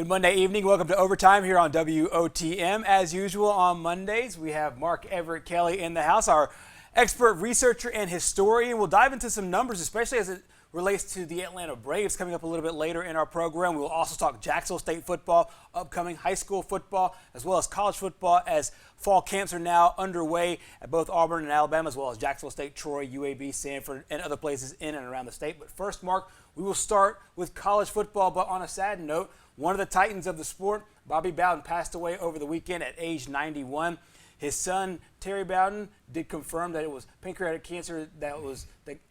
Good Monday evening. Welcome to Overtime here on WOTM. As usual on Mondays, we have Mark Everett Kelly in the house, our expert researcher and historian. We'll dive into some numbers, especially as it relates to the Atlanta Braves coming up a little bit later in our program. We will also talk Jacksonville State football, upcoming high school football, as well as college football as fall camps are now underway at both Auburn and Alabama, as well as Jacksonville State, Troy, UAB, Sanford, and other places in and around the state. But first, Mark, we will start with college football, but on a sad note, one of the titans of the sport, Bobby Bowden, passed away over the weekend at age 91. His son, Terry Bowden, did confirm that it was pancreatic cancer that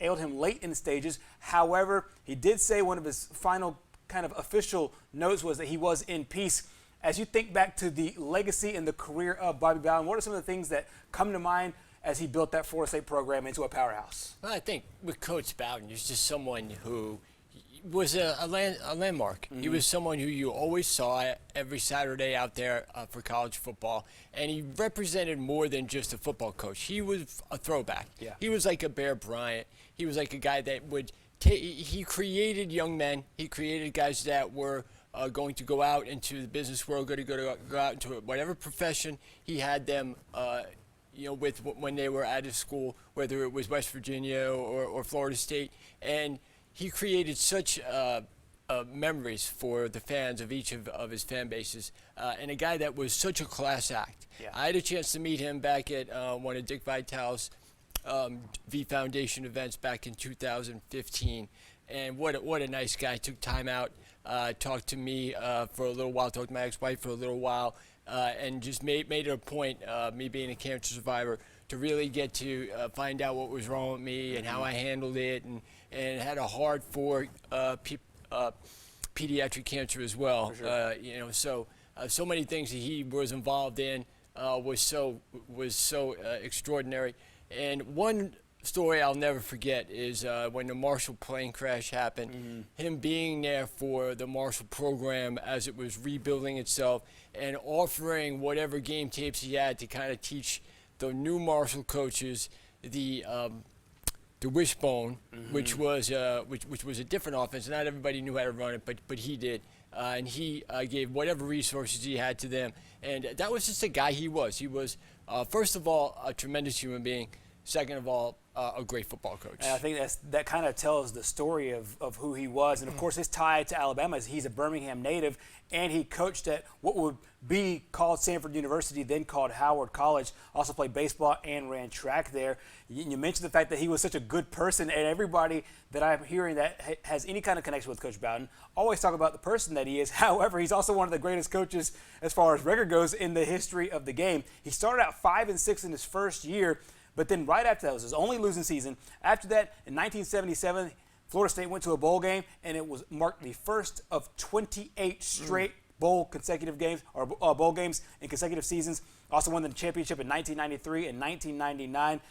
ailed him late in the stages. However, he did say one of his final kind of official notes was that he was in peace. As you think back to the legacy and the career of Bobby Bowden, what are some of the things that come to mind as he built that Florida State program into a powerhouse? Well, I think with Coach Bowden, he's just someone who was a landmark. Mm-hmm. He was someone who you always saw every Saturday out there for college football, and he represented more than just a football coach. He was a throwback. Yeah. He was like a Bear Bryant. He was like a guy that would he created young men. He created guys that were going to go out into the business world, go out into whatever profession he had them with when they were out of school, whether it was West Virginia or Florida State. And he created such memories for the fans of each of his fan bases, and a guy that was such a class act. Yeah. I had a chance to meet him back at one of Dick Vitale's V Foundation events back in 2015, and what a nice guy. Took time out, talked to me for a little while, talked to my ex-wife for a little while, and just made it a point, me being a cancer survivor, to really get to find out what was wrong with me and how I handled it, and had a heart for pediatric cancer as well. For sure. So many things that he was involved in was so extraordinary. And one story I'll never forget is when the Marshall plane crash happened. Mm-hmm. Him being there for the Marshall program as it was rebuilding itself, and offering whatever game tapes he had to kind of teach the new Marshall coaches the wishbone, mm-hmm. which was a different offense. Not everybody knew how to run it, but he did, and he gave whatever resources he had to them. And that was just the guy he was. He was first of all a tremendous human being. Second of all, a great football coach. And I think that kind of tells the story of who he was. And, of course, his tie to Alabama is he's a Birmingham native, and he coached at what would be called Sanford University, then called Howard College. Also played baseball and ran track there. You mentioned the fact that he was such a good person, and everybody that I'm hearing that has any kind of connection with Coach Bowden always talk about the person that he is. However, he's also one of the greatest coaches as far as record goes in the history of the game. He started out 5-6 in his first year. But then right after that was his only losing season. After that, in 1977, Florida State went to a bowl game, and it was marked the first of 28 straight bowl games in consecutive seasons. Also won the championship in 1993 and 1999.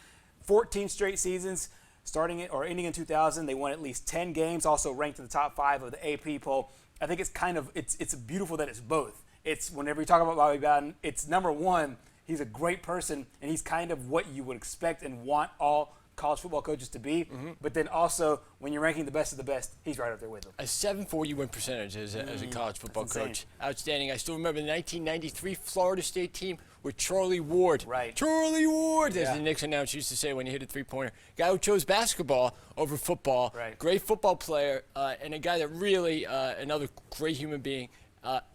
14 straight seasons, ending in 2000. They won at least 10 games. Also ranked in the top 5 of the AP poll. I think it's beautiful that it's both. It's whenever you talk about Bobby Bowden, it's number one. He's a great person, and he's kind of what you would expect and want all college football coaches to be. Mm-hmm. But then also, when you're ranking the best of the best, he's right up there with them. A 740 win percentage as a college football coach. Outstanding. I still remember the 1993 Florida State team with Charlie Ward. Right. Charlie Ward, as the Knicks announcer used to say when he hit a three-pointer. Guy who chose basketball over football. Right. Great football player, and a guy that really, another great human being.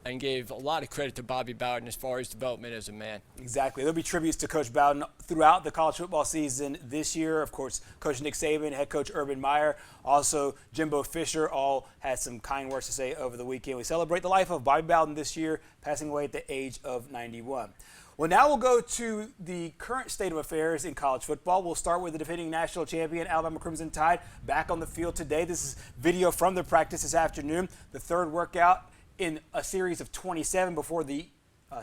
And gave a lot of credit to Bobby Bowden as far as development as a man. Exactly. There'll be tributes to Coach Bowden throughout the college football season this year. Of course, Coach Nick Saban, head coach Urban Meyer, also Jimbo Fisher, all had some kind words to say over the weekend. We celebrate the life of Bobby Bowden this year, passing away at the age of 91. Well, now we'll go to the current state of affairs in college football. We'll start with the defending national champion, Alabama Crimson Tide, back on the field today. This is video from the practice this afternoon, the third workout in a series of 27 before the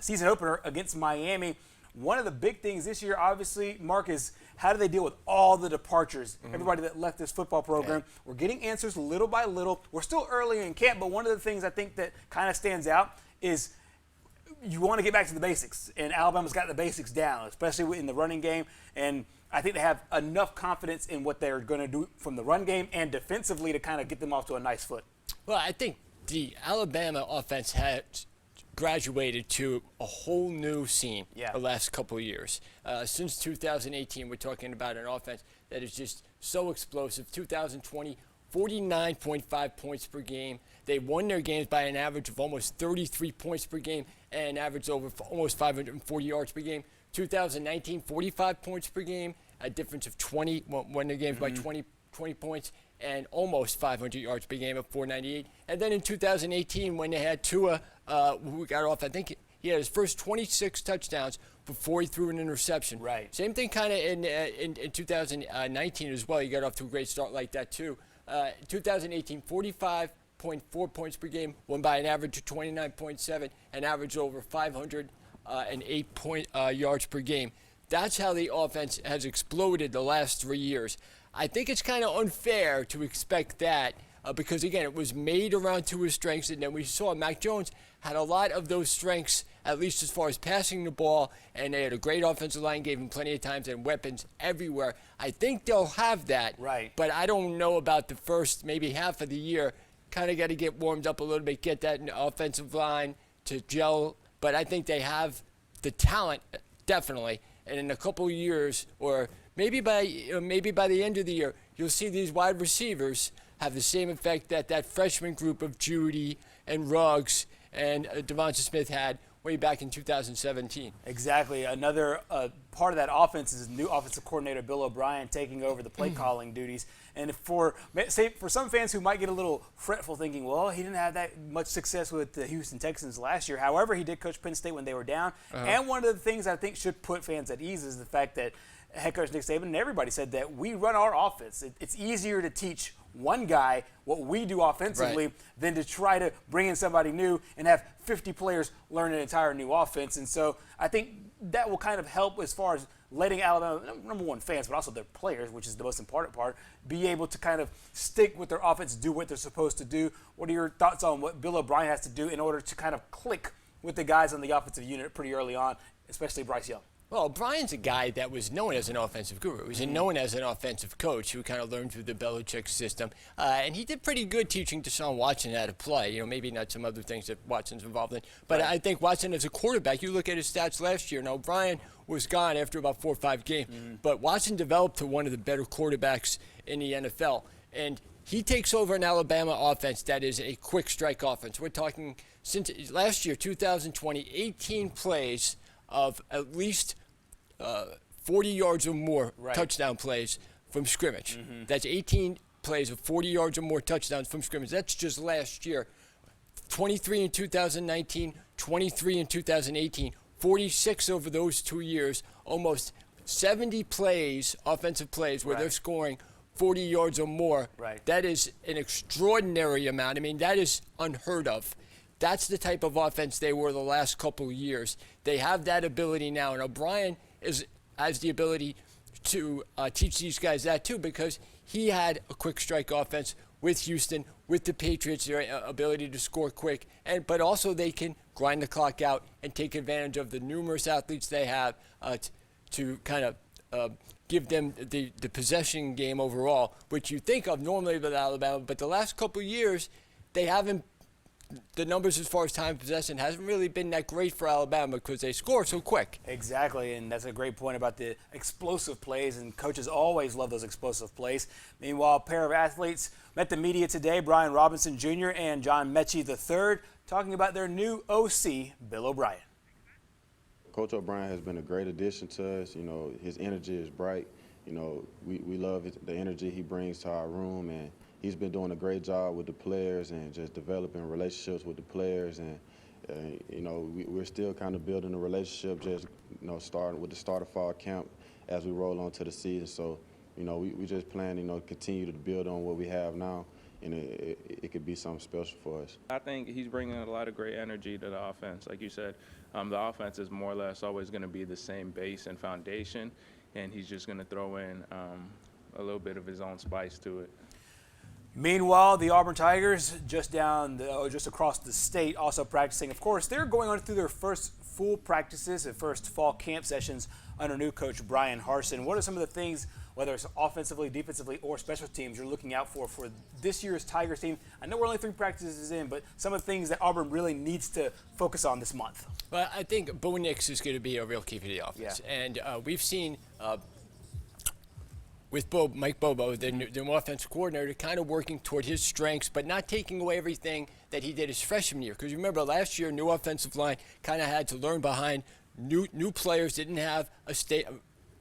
season opener against Miami. One of the big things this year, obviously, Mark, is how do they deal with all the departures, everybody that left this football program? Yeah. We're getting answers little by little. We're still early in camp, but one of the things I think that kind of stands out is you want to get back to the basics, and Alabama's got the basics down, especially in the running game, and I think they have enough confidence in what they're going to do from the run game and defensively to kind of get them off to a nice foot. Well, I think the Alabama offense has graduated to a whole new scene the last couple of years. Since 2018, we're talking about an offense that is just so explosive. 2020, 49.5 points per game. They won their games by an average of almost 33 points per game and averaged over almost 540 yards per game. 2019, 45 points per game, a difference of 20, won their games by 20 points, and almost 500 yards per game at 498. And then in 2018, when they had Tua, who got off, I think he had his first 26 touchdowns before he threw an interception. Right. Same thing kind of in 2019 as well. He got off to a great start like that too. 2018, 45.4 points per game, won by an average of 29.7, and averaged over 508 yards per game. That's how the offense has exploded the last 3 years. I think it's kind of unfair to expect that because, again, it was made around Tua's strengths, and then we saw Mac Jones had a lot of those strengths, at least as far as passing the ball, and they had a great offensive line, gave him plenty of times and weapons everywhere. I think they'll have that, right, but I don't know about the first maybe half of the year. Kind of got to get warmed up a little bit, get that offensive line to gel, but I think they have the talent, definitely, and in a couple of years, or maybe by the end of the year, you'll see these wide receivers have the same effect that that freshman group of Judy and Ruggs and Devonta Smith had way back in 2017. Exactly. Another part of that offense is new offensive coordinator Bill O'Brien taking over the play calling duties. And for some fans who might get a little fretful thinking, well, he didn't have that much success with the Houston Texans last year. However, he did coach Penn State when they were down. And one of the things I think should put fans at ease is the fact that head coach Nick Saban and everybody said that we run our offense. It's easier to teach one guy what we do offensively than to try to bring in somebody new and have 50 players learn an entire new offense. And so I think that will kind of help as far as letting Alabama, number one, fans, but also their players, which is the most important part, be able to kind of stick with their offense, do what they're supposed to do. What are your thoughts on what Bill O'Brien has to do in order to kind of click with the guys on the offensive unit pretty early on, especially Bryce Young? Well, Brian's a guy that was known as an offensive guru. He's known as an offensive coach who kind of learned through the Belichick system. And he did pretty good teaching Deshaun Watson how to play. You know, maybe not some other things that Watson's involved in. But I think Watson as a quarterback, you look at his stats last year. Now, Brian was gone after about 4 or 5 games. But Watson developed to one of the better quarterbacks in the NFL. And he takes over an Alabama offense that is a quick strike offense. We're talking since last year, 2020, 18 plays of at least 40 yards or more touchdown plays from scrimmage. That's 18 plays of 40 yards or more touchdowns from scrimmage. That's just last year. 23 in 2019, 23 in 2018, 46 over those 2 years, almost 70 plays, offensive plays, where they're scoring 40 yards or more. That is an extraordinary amount. I mean, that is unheard of. That's the type of offense they were the last couple of years. They have that ability now, and O'Brien has the ability to teach these guys that too, because he had a quick strike offense with Houston, with the Patriots, their ability to score quick, but also they can grind the clock out and take advantage of the numerous athletes they have to kind of give them the possession game overall, which you think of normally with Alabama, but the last couple of years they haven't. The numbers as far as time possession hasn't really been that great for Alabama because they score so quick. Exactly, and that's a great point about the explosive plays, and coaches always love those explosive plays. Meanwhile, a pair of athletes met the media today, Brian Robinson Jr. and John Mechie III, talking about their new OC, Bill O'Brien. Coach O'Brien has been a great addition to us. You know, his energy is bright. You know, we love the energy he brings to our room, and he's been doing a great job with the players and just developing relationships with the players. And, you know, we're still kind of building a relationship, just, you know, starting with the start of fall camp as we roll on to the season. So, you know, we just plan, you know, continue to build on what we have now, and it could be something special for us. I think he's bringing a lot of great energy to the offense. Like you said, the offense is more or less always going to be the same base and foundation, and he's just going to throw in a little bit of his own spice to it. Meanwhile, the Auburn Tigers just across the state also practicing. Of course, they're going on through their first full practices and first fall camp sessions under new coach Brian Harsin. What are some of the things, whether it's offensively, defensively, or special teams, you're looking out for this year's Tigers team? I know we're only 3 practices in, but some of the things that Auburn really needs to focus on this month. Well, I think Bo Nix is going to be a real key for the offense. Yeah. And we've seen with Mike Bobo, the new offensive coordinator, kind of working toward his strengths, but not taking away everything that he did his freshman year. Because remember, last year, new offensive line kind of had to learn behind new players, didn't have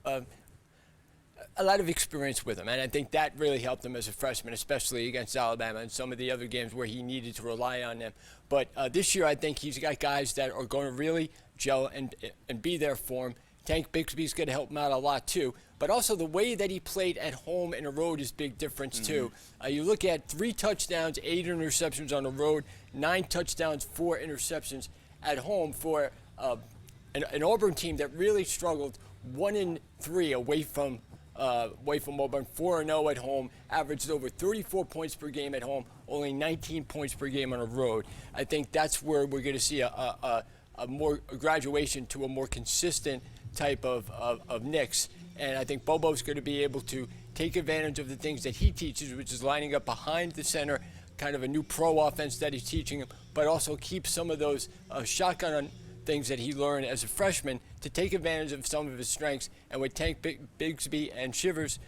a lot of experience with him. And I think that really helped him as a freshman, especially against Alabama and some of the other games where he needed to rely on them. But this year, I think he's got guys that are going to really gel and be there for him. Tank Bigsby's going to help him out a lot, too. But also the way that he played at home and the road is big difference, too. You look at 3 touchdowns, 8 interceptions on the road, 9 touchdowns, 4 interceptions at home for an Auburn team that really struggled. 1-3 away from Auburn, 4-0 at home, averaged over 34 points per game at home, only 19 points per game on the road. I think that's where we're going to see a graduation to a more consistent type of Knicks. And I think Bobo's going to be able to take advantage of the things that he teaches, which is lining up behind the center, kind of a new pro offense that he's teaching him, but also keep some of those shotgun things that he learned as a freshman to take advantage of some of his strengths. And with Tank Bigsby and Shivers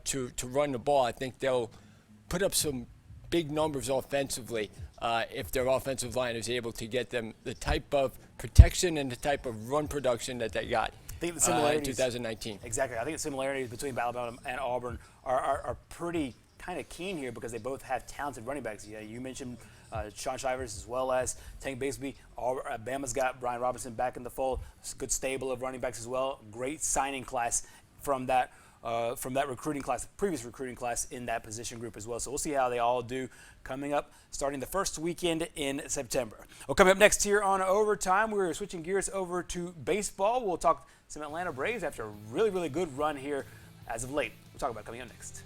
to run the ball, I think they'll put up some big numbers offensively if their offensive line is able to get them the type of protection and the type of run production that they got. I think the similarities in 2019. Exactly. I think the similarities between Alabama and Auburn are pretty kind of keen here because they both have talented running backs. Yeah, you mentioned Sean Shivers as well as Tank Bigsby. Alabama's got Brian Robinson back in the fold. It's a good stable of running backs as well. Great signing class from that recruiting class, previous recruiting class in that position group as well. So we'll see how they all do coming up, starting the first weekend in September. Well, coming up next here on Overtime, we're switching gears over to baseball. We'll talk some Atlanta Braves after a really, really good run here as of late. We'll talk about it coming up next.